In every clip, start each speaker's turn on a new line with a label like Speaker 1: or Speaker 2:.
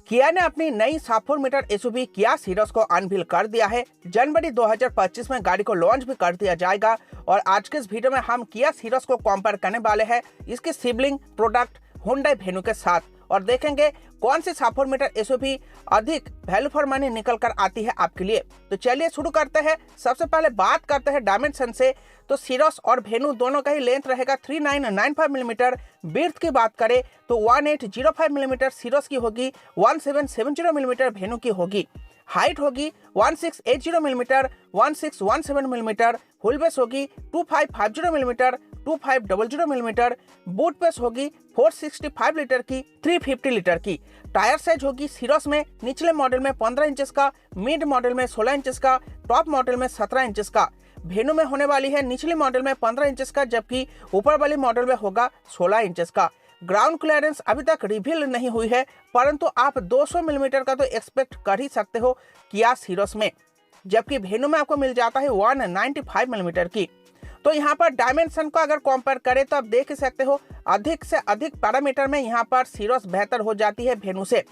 Speaker 1: किया ने अपनी नई 7 मीटर एसयूवी किया सीरोस को अनवील कर दिया है। जनवरी 2025 में गाड़ी को लॉन्च भी कर दिया जाएगा और आज के इस वीडियो में हम किया सीरोस को कंपेयर करने वाले हैं इसके सिबलिंग प्रोडक्ट हुंडई वेन्यू के साथ और देखेंगे कौन सी 7 मीटर एसयूवी अधिक वैल्यू फॉर मनी निकल कर आती है आपके लिए। तो चलिए शुरू करते हैं। सबसे पहले बात करते हैं डायमेंशन से। तो सीरोस और वेन्यू दोनों का ही लेंथ रहेगा 3995 मिलीमीटर। विड्थ की बात करें तो 1805 मिलीमीटर सीरोस की होगी, 1770 मिलीमीटर वेन्यू की होगी। हाइट होगी 1680 मिलीमीटर, 1617 मिलीमीटर। व्हील बेस होगी 2550 मिलीमीटर, 2500 मिलीमीटर। बूट बेस होगी 465 लीटर की, 350 लीटर की। टायर साइज होगी सीरोस में निचले मॉडल में 15 इंचेस का, मिड मॉडल में 16 इंचेस का, टॉप मॉडल में 17 इंचेस का। वेन्यू में होने वाली है निचले मॉडल में 15 इंचेस का, जबकि ऊपर वाली मॉडल में होगा 16 इंचेस का। ग्राउंड क्लियरेंस अभी तक रिवील नहीं हुई है, परंतु आप 200 मिलीमीटर का तो एक्सपेक्ट कर ही सकते हो किया सीरोस में, जबकि वेन्यू में आपको मिल जाता है 195 मिलीमीटर की। तो यहाँ पर डायमेंशन को अगर कंपेयर करें तो आप देख सकते हो अधिक से अधिक पैरामीटर में यहाँ पर सीरोस बेहतर हो जाती है वेन्यू से,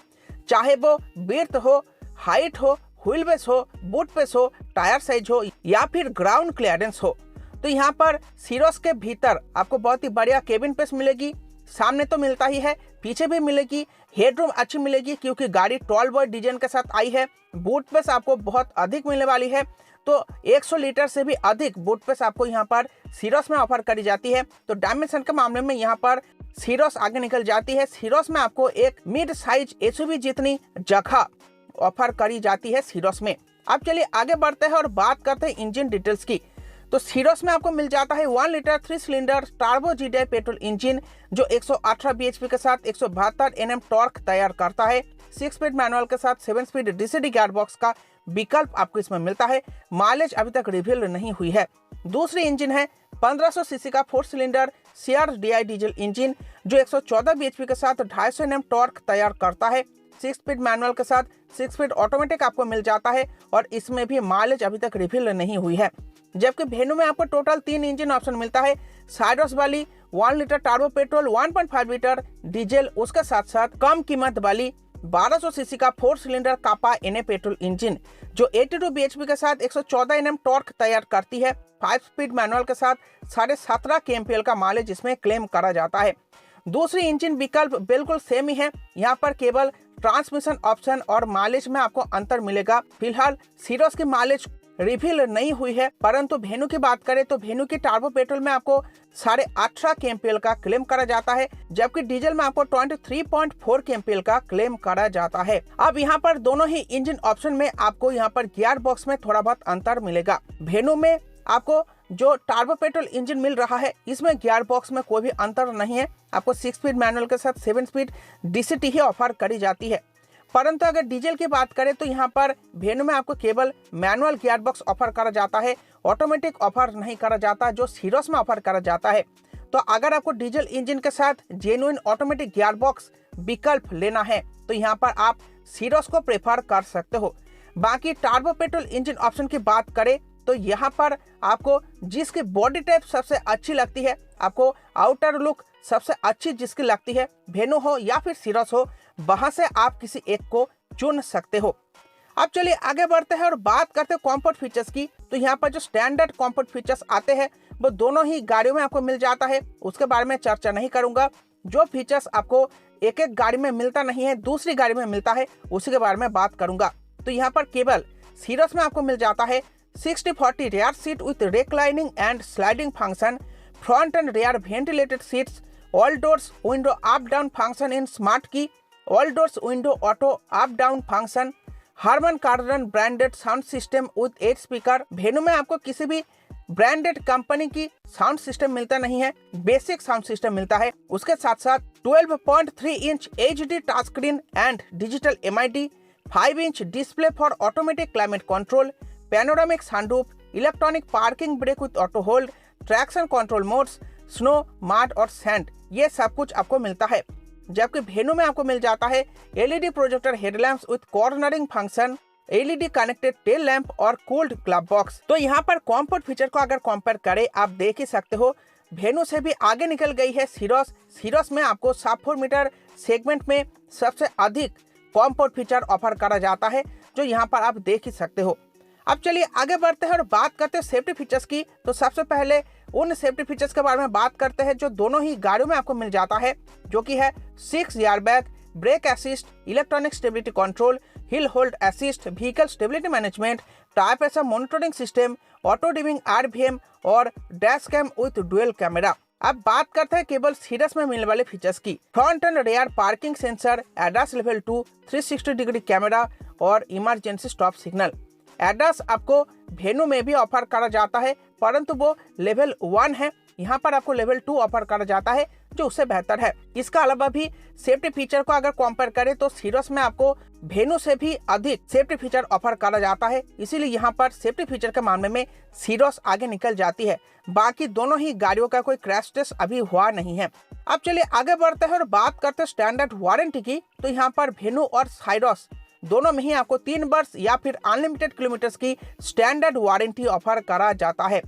Speaker 1: चाहे वो विड्थ हो, हाइट हो, व्हील बेस हो, बूट बेस हो, टायर साइज हो या फिर ग्राउंड क्लियरेंस हो। तो यहाँ पर सीरोस के भीतर आपको बहुत ही बढ़िया केबिन स्पेस मिलेगी। सामने तो मिलता ही है, पीछे भी मिलेगी। हेडरूम अच्छी मिलेगी क्योंकि गाड़ी 12 बॉय डिजाइन के साथ आई है। बूट स्पेस आपको बहुत अधिक मिलने वाली है, तो 100 लीटर से भी अधिक बूट स्पेस आपको यहाँ पर सीरोस में ऑफर करी जाती है। तो डायमेंशन के मामले में यहाँ पर सीरोस आगे निकल जाती है। सीरोस में आपको एक मिड साइज एसयूवी जितनी जगह ऑफर करी जाती है सीरोस में। अब चलिए आगे बढ़ते हैं और बात करते हैं इंजन डिटेल्स की। तो सीरोस में आपको मिल जाता है 1 litre 3 cylinder turbo GDI petrol engine जो 118 बीएचपी के साथ 172 एनएम टॉर्क तैयार करता है। 6 स्पीड मैनुअल के साथ 7 स्पीड डीसीडी गियरबॉक्स का विकल्प आपको इसमें मिलता है। माइलेज अभी तक रिवील नहीं हुई है। दूसरी इंजन है 1500 सीसी का 4 सिलेंडर सीआरडीआई डीजल इंजन जो 114 बीएचपी के साथ 250 एनएम टॉर्क तैयार करता है। 6 स्पीड मैनुअल के साथ 6 स्पीड ऑटोमेटिक आपको मिल जाता है और इसमें भी माइलेज अभी तक रिवील नहीं हुई है। जबकि वेन्यू में आपको टोटल 3 इंजन ऑप्शन मिलता है। साइडर्स वाली 1 litre turbo petrol, 1.5 litre diesel, उसके साथ साथ कम कीमत वाली 1200 सीसी का 4 सिलेंडर कापा एनए पेट्रोल इंजन जो 82 बीएचपी के साथ 114 एनएम टॉर्क तैयार करती है। 5 स्पीड मैनुअल के साथ 17.5 केएमपीएल का माइलेज इसमें क्लेम करा जाता है। दूसरी इंजन विकल्प बिल्कुल सेम ही है, यहाँ पर केवल ट्रांसमिशन ऑप्शन और माइलेज में आपको अंतर मिलेगा। फिलहाल सीरोस की माइलेज रिवील नहीं हुई है, परंतु वेन्यू की बात करें तो वेन्यू की टर्बो पेट्रोल में आपको 18.5 केएमपीएल का क्लेम करा जाता है, जबकि डीजल में आपको 23.4 केएमपीएल का क्लेम करा जाता है। अब यहाँ पर दोनों ही इंजन ऑप्शन में आपको यहाँ पर गियर बॉक्स में थोड़ा बहुत अंतर मिलेगा। वेन्यू में आपको जो टर्बो पेट्रोल इंजन मिल रहा है इसमें गियर बॉक्स में कोई भी अंतर नहीं है। आपको 6 स्पीड मैनुअल के साथ 7 स्पीड डीसीटी ही ऑफर करी जाती है। परंतु अगर डीजल की बात करें तो यहाँ पर वेन्यू में आपको केवल मैनुअल गियर बॉक्स ऑफर करा जाता है, ऑटोमेटिक ऑफर नहीं करा जाता जो सीरोस में ऑफर करा जाता है। तो अगर आपको डीजल इंजन के साथ जेन्युइन ऑटोमेटिक गियर बॉक्स विकल्प लेना है तो यहाँ पर आप सीरोस को प्रेफर कर सकते हो। बाकी टर्बो पेट्रोल इंजन ऑप्शन की बात करें तो यहाँ पर आपको जिसकी बॉडी टाइप सबसे अच्छी लगती है, आपको आउटर लुक सबसे अच्छी जिसकी लगती है, वेन्यू हो या फिर सीरोस हो, वहां से आप किसी एक को चुन सकते हो। अब चलिए आगे बढ़ते हैं और बात करते हैं कंफर्ट फीचर्स की। तो यहाँ पर जो स्टैंडर्ड कंफर्ट फीचर्स आते हैं वो दोनों ही गाड़ियों में आपको मिल जाता है, उसके बारे में चर्चा नहीं करूंगा। जो फीचर्स आपको एक एक गाड़ी में मिलता नहीं है दूसरी गाड़ी में मिलता है उसी के बारे में बात करूंगा। तो यहाँ पर केवल सीरोस में आपको मिल जाता है 60/40 rear seat with reclining and sliding function, front and rear ventilated seats, all doors window up down function in smart key, all doors window auto up down function, Harman Kardon branded sound system with 8 speaker। Venue में आपको किसी भी branded company की sound system मिलता नहीं है, basic sound system मिलता है। उसके साथ साथ 12.3 inch HD touch screen and digital MID, 5 inch display for automatic climate control, panoramic sunroof, electronic parking brake with auto hold, traction control modes, snow, mud और sand, ये सब कुछ आपको मिलता है। जबकि वेन्यू में आपको मिल जाता है LED projector headlamps with cornering function, LED connected tail lamp और कूल्ड ग्लव बॉक्स। तो यहाँ पर कंफर्ट फीचर को अगर कंपेयर करें आप देख ही सकते हो वेन्यू से भी आगे निकल गई है सीरोस। सीरोस में आपको 7 मीटर सेगमेंट में सबसे अधिक कॉम्फोर्ट फीचर ऑफर करा जाता है, जो यहाँ पर आप देख ही सकते हो। अब चलिए आगे बढ़ते हैं और बात करते हैं सेफ्टी फीचर्स की। तो सबसे पहले उन सेफ्टी फीचर्स के बारे में बात करते हैं जो दोनों ही गाड़ियों में आपको मिल जाता है, जो कि है 6 airbag, brake assist, electronic stability control, hill hold assist, vehicle stability management, tyre pressure monitoring system, auto dimming RVM और dash cam with dual camera. अब बात करते हैं केवल सीरस में मिलने वाले फीचर्स की। Front end rare parking sensor, ADAS level 2, 360 degree camera और इमरजेंसी स्टॉप सिग्नल। ADAS आपको वेन्यू में भी ऑफर करा जाता है, परंतु वो लेवल 1 है। यहाँ पर आपको लेवल 2 ऑफर करा जाता है, जो उससे बेहतर है। इसका अलावा भी सेफ्टी फीचर को अगर कंपेयर करें तो सीरस में आपको वेन्यू से भी अधिक सेफ्टी फीचर ऑफर करा जाता है, इसीलिए यहाँ पर सेफ्टी फीचर के मामले में सीरस आगे निकल जाती है। बाकी दोनों ही गाड़ियों का कोई क्रैश टेस्ट अभी हुआ नहीं है। अब चलिए आगे बढ़ते हैं और बात करते हैं स्टैंडर्ड वारंटी की। तो यहाँ पर वेन्यू और सीरस दोनों में ही आपको 3 वर्ष या फिर अनलिमिटेड किलोमीटर्स की स्टैंडर्ड वारंटी ऑफर करा जाता है।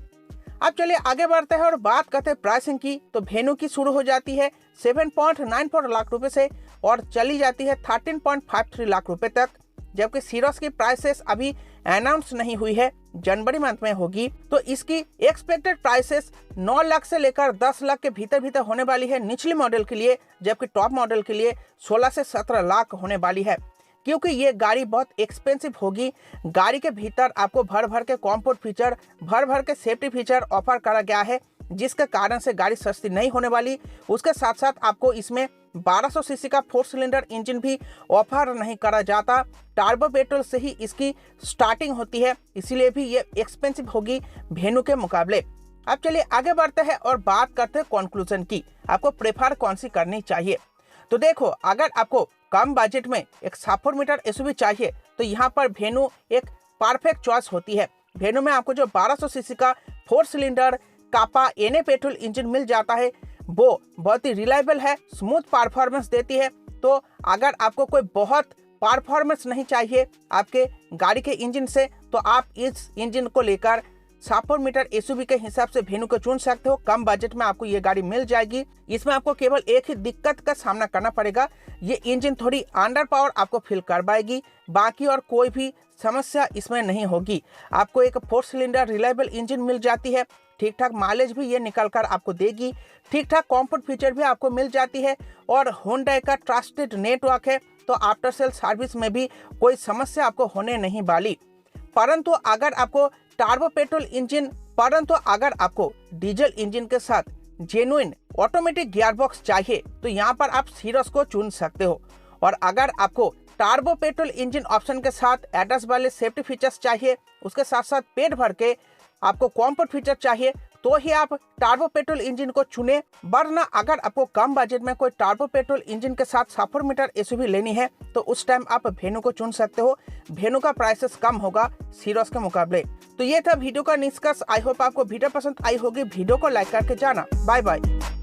Speaker 1: अब चलिए आगे बढ़ते हैं और बात करते हैं प्राइसिंग की। तो वेन्यू की शुरू हो जाती है 7.94 लाख रुपए से और चली जाती है 13.53 लाख रुपए तक, जबकि सीरस की प्राइसेस अभी अनाउंस नहीं हुई है, जनवरी मंथ में होगी। तो इसकी एक्सपेक्टेड प्राइसेस 9 लाख से लेकर 10 लाख के भीतर भीतर होने वाली है निचले मॉडल के लिए, जबकि टॉप मॉडल के लिए 16 से 17 लाख होने वाली है। क्योंकि ये गाड़ी बहुत एक्सपेंसिव होगी, गाड़ी के भीतर आपको भर भर के कॉम्फोर्ट फीचर, भर भर के सेफ्टी फीचर ऑफर करा गया है, जिसके कारण से गाड़ी सस्ती नहीं होने वाली। उसके साथ साथ आपको इसमें 1200 सीसी का 4 सिलेंडर इंजन भी ऑफर नहीं करा जाता। टर्बो पेट्रोल से ही इसकी स्टार्टिंग होती है, इसीलिए भी ये एक्सपेंसिव होगी वेन्यू के मुकाबले। अब चलिए आगे बढ़ते हैं और बात करते हैं कंक्लूजन की, आपको प्रेफर कौन सी करनी चाहिए। तो देखो, अगर आपको कम बजट में एक 7 मीटर एसयूवी चाहिए तो यहाँ पर वेन्यू एक परफेक्ट चॉइस होती है। वेन्यू में आपको जो 1200 सीसी का 4 सिलेंडर कापा NA पेट्रोल इंजन मिल जाता है, वो बहुत ही रिलायबल है, स्मूथ परफॉर्मेंस देती है। तो अगर आपको कोई बहुत परफॉर्मेंस नहीं चाहिए आपके गाड़ी के इंजन से, तो आप इस इंजन को लेकर 7 मीटर एसयूवी के हिसाब से वेन्यू को चुन सकते हो। कम बजट में आपको ये गाड़ी मिल जाएगी। इसमें आपको केवल एक ही दिक्कत का सामना करना पड़ेगा, ये इंजन थोड़ी अंडर पावर आपको फील करवाएगी, बाकी और कोई भी समस्या इसमें नहीं होगी। आपको एक 4 सिलेंडर रिलायबल इंजन मिल जाती है, ठीक ठाक माइलेज भी ये निकल कर आपको देगी, ठीक ठाक कॉम्फोर्ट फीचर भी आपको मिल जाती है और होंडा का ट्रस्टेड नेटवर्क है, तो आफ्टर सेल सर्विस में भी कोई समस्या आपको होने नहीं वाली। परंतु अगर आपको टर्बो पेट्रोल इंजन, परंतु अगर आपको डीजल इंजन के साथ जेन्युइन ऑटोमेटिक गियरबॉक्स चाहिए तो यहाँ पर आप सीरस को चुन सकते हो। और अगर आपको टर्बो पेट्रोल इंजन ऑप्शन के साथ ADAS वाले सेफ्टी फीचर्स चाहिए, उसके साथ साथ पेट भर के आपको कॉम्फोर्ट फीचर चाहिए, तो ही आप टर्बो पेट्रोल इंजन को चुने। वरना अगर आपको कम बजट में कोई टर्बो पेट्रोल इंजन के साथ 7 मीटर एसयूवी लेनी है तो उस टाइम आप वेन्यू को चुन सकते हो। वेन्यू का प्राइसेस कम होगा सीरस के मुकाबले। तो ये था वीडियो का निष्कर्ष। आई होप आपको वीडियो पसंद आई होगी। वीडियो को लाइक करके जाना। Bye bye.